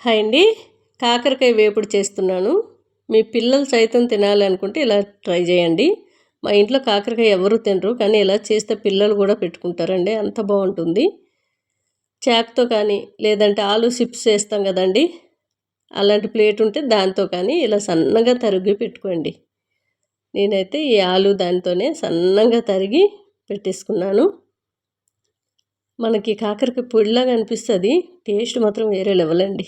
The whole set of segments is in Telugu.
హాయ్ అండి. కాకరకాయ వేపుడు చేస్తున్నాను. మీ పిల్లలు సైతం తినాలనుకుంటే ఇలా ట్రై చేయండి. మా ఇంట్లో కాకరకాయ ఎవరు తినరు, కానీ ఇలా చేస్తే పిల్లలు కూడా పెట్టుకుంటారండి. అంత బాగుంటుంది. చాక్తో కానీ లేదంటే ఆలు చిప్స్ చేస్తాం కదండి, అలాంటి ప్లేట్ ఉంటే దాంతో కానీ ఇలా సన్నగా తరిగి పెట్టుకోండి. నేనైతే ఈ ఆలు దాంతోనే సన్నగా తరిగి పెట్టేసుకున్నాను. మనకి కాకరకాయ పొడిలాగా అనిపిస్తుంది, టేస్ట్ మాత్రం వేరే లెవెల్ అండి.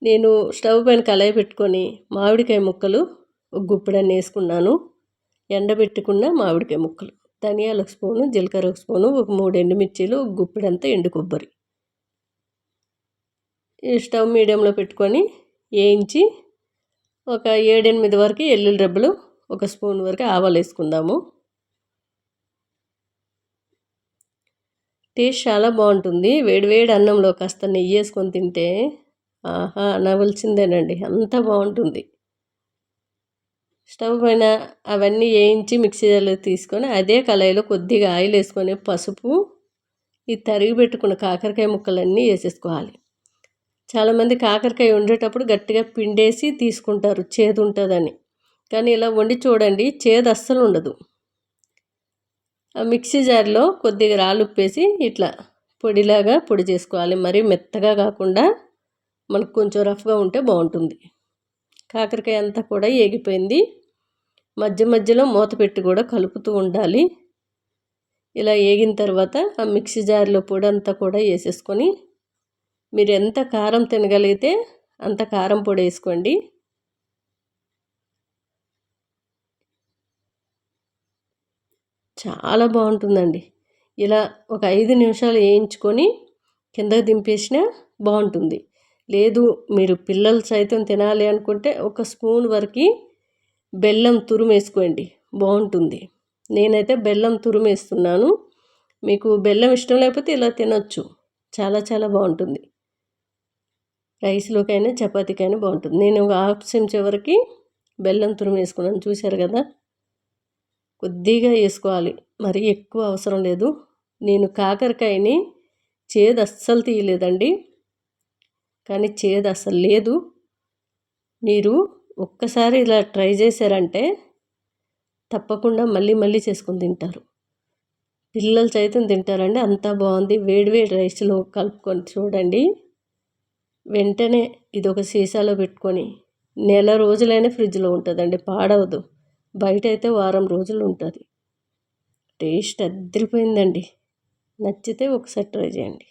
నేను స్టవ్ పైన కళాయి పెట్టుకొని మామిడికాయ ముక్కలు ఒక గుప్పెడన్ని వేసుకున్నాను. ఎండబెట్టుకున్న మామిడికాయ ముక్కలు, ధనియాలు ఒక స్పూను, జీలకర్ర ఒక స్పూను, ఒక 3 ఎండుమిర్చీలు, ఒక గుప్పెడంతా ఎండు కొబ్బరి. ఈ స్టవ్ మీడియంలో పెట్టుకొని వేయించి ఒక 7-8 వరకు ఎల్లుల్లి రెబ్బలు, ఒక స్పూన్ వరకు ఆవాలు వేసుకుందాము. టేస్ట్ చాలా బాగుంటుంది. వేడివేడి అన్నంలో కాస్త నెయ్యి వేసుకొని తింటే ఆహా అనవలసిందేనండి, అంత బాగుంటుంది. స్టవ్ పైన అవన్నీ వేయించి మిక్సీలో తీసుకొని అదే కళాయిలో కొద్దిగా ఆయిల్ వేసుకొని పసుపు, ఈ తరిగి పెట్టుకున్న కాకరకాయ ముక్కలన్నీ వేసేసుకోవాలి. చాలామంది కాకరకాయ వండేటప్పుడు గట్టిగా పిండేసి తీసుకుంటారు, చేదు ఉంటుందని. కానీ ఇలా వండి చూడండి, చేదు అస్సలు ఉండదు. ఆ మిక్సీ జార్లో కొద్దిగా రాళ్ళుప్పు వేసి ఇట్లా పొడిలాగా పొడి చేసుకోవాలి. మరీ మెత్తగా కాకుండా మనకు కొంచెం రఫ్గా ఉంటే బాగుంటుంది. కాకరకాయ అంతా కూడా ఏగిపోయింది. మధ్య మధ్యలో మూత పెట్టి కూడా కలుపుతూ ఉండాలి. ఇలా ఏగిన తర్వాత ఆ మిక్సీ జార్లో పొడి అంతా కూడా వేసేసుకొని, మీరు ఎంత కారం తినగలిగితే అంత కారం పొడి వేసుకోండి. చాలా బాగుంటుందండి. ఇలా ఒక 5 నిమిషాలు వేయించుకొని కిందకి దింపేసినా బాగుంటుంది. లేదు మీరు పిల్లలు సైతం తినాలి అనుకుంటే ఒక స్పూన్ వరకు బెల్లం తురుమేసుకోండి, బాగుంటుంది. నేనైతే బెల్లం తురుమేస్తున్నాను. మీకు బెల్లం ఇష్టం లేకపోతే ఇలా తినొచ్చు. చాలా చాలా బాగుంటుంది. రైస్లోకైనా చపాతీకైనా బాగుంటుంది. నేను ఒక హాఫ్ చెంచా వరకు బెల్లం తురుమేసుకున్నాను, చూశారు కదా. కొద్దిగా వేసుకోవాలి, మరీ ఎక్కువ అవసరం లేదు. నేను కాకరకాయని చేదు అస్సలు తీయలేదండి, కానీ చేదు అస్సలు లేదు. మీరు ఒక్కసారి ఇలా ట్రై చేశారంటే తప్పకుండా మళ్ళీ మళ్ళీ చేసుకొని తింటారు. పిల్లలు సైతం తింటారండి, అంతా బాగుంది. వేడివేడి రైస్లో కలుపుకొని చూడండి. వెంటనే ఇది ఒక సీసాలో పెట్టుకొని నెల రోజులైనా ఫ్రిడ్జ్లో ఉంటుందండి, పాడవదు. బయట అయితే వారం రోజులు ఉంటుంది. టేస్ట్ అదిరిపోయిందండి. నచ్చితే ఒకసారి ట్రై చేయండి.